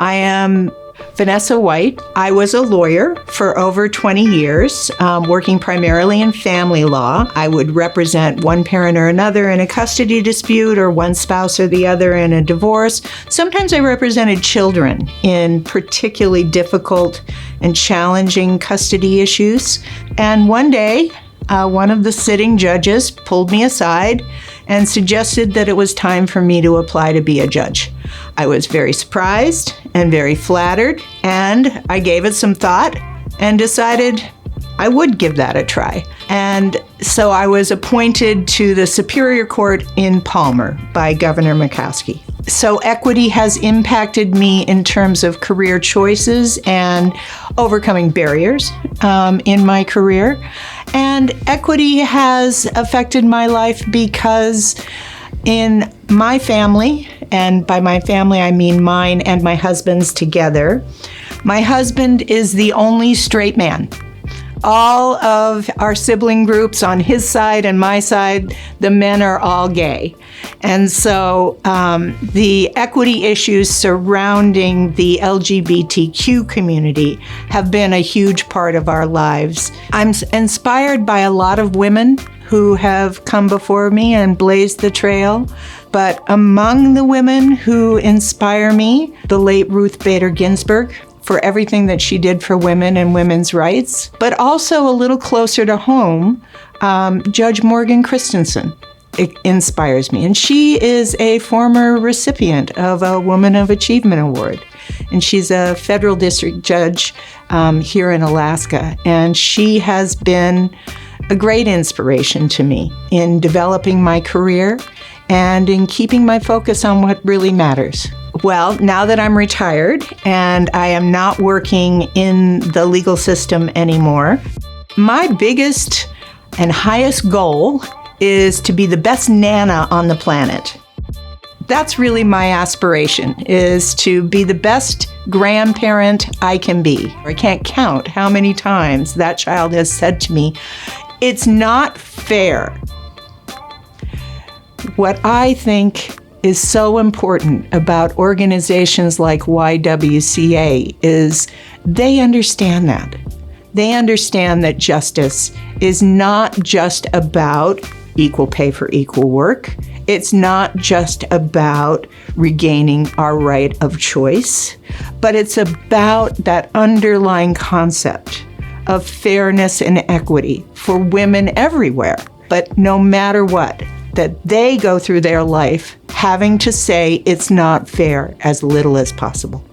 I am Vanessa White. I was a lawyer for over 20 years, working primarily in family law. I would represent one parent or another in a custody dispute or one spouse or the other in a divorce. Sometimes I represented children in particularly difficult and challenging custody issues. And one day, one of the sitting judges pulled me aside and suggested that it was time for me to apply to be a judge. I was very surprised and very flattered, and I gave it some thought and decided I would give that a try. And so I was appointed to the Superior Court in Palmer by Governor McCaskey. So equity has impacted me in terms of career choices and overcoming barriers in my career. And equity has affected my life because in my family, and by my family I mean mine and my husband's together, my husband is the only straight man. All of our sibling groups on his side and my side, the men are all gay. And so the equity issues surrounding the LGBTQ community have been a huge part of our lives. I'm inspired by a lot of women who have come before me and blazed the trail. But among the women who inspire me, the late Ruth Bader Ginsburg, for everything that she did for women and women's rights, but also a little closer to home, Judge Morgan Christensen. It inspires me. And she is a former recipient of a Woman of Achievement Award. And she's a federal district judge here in Alaska. And she has been a great inspiration to me in developing my career and in keeping my focus on what really matters. Well, now that I'm retired and I am not working in the legal system anymore, my biggest and highest goal is to be the best Nana on the planet. That's really my aspiration, is to be the best grandparent I can be. I can't count how many times that child has said to me, "It's not fair." What I think is so important about organizations like YWCA is they understand that. They understand that justice is not just about equal pay for equal work. It's not just about regaining our right of choice, but it's about that underlying concept of fairness and equity for women everywhere. But no matter what, that they go through their life having to say it's not fair as little as possible.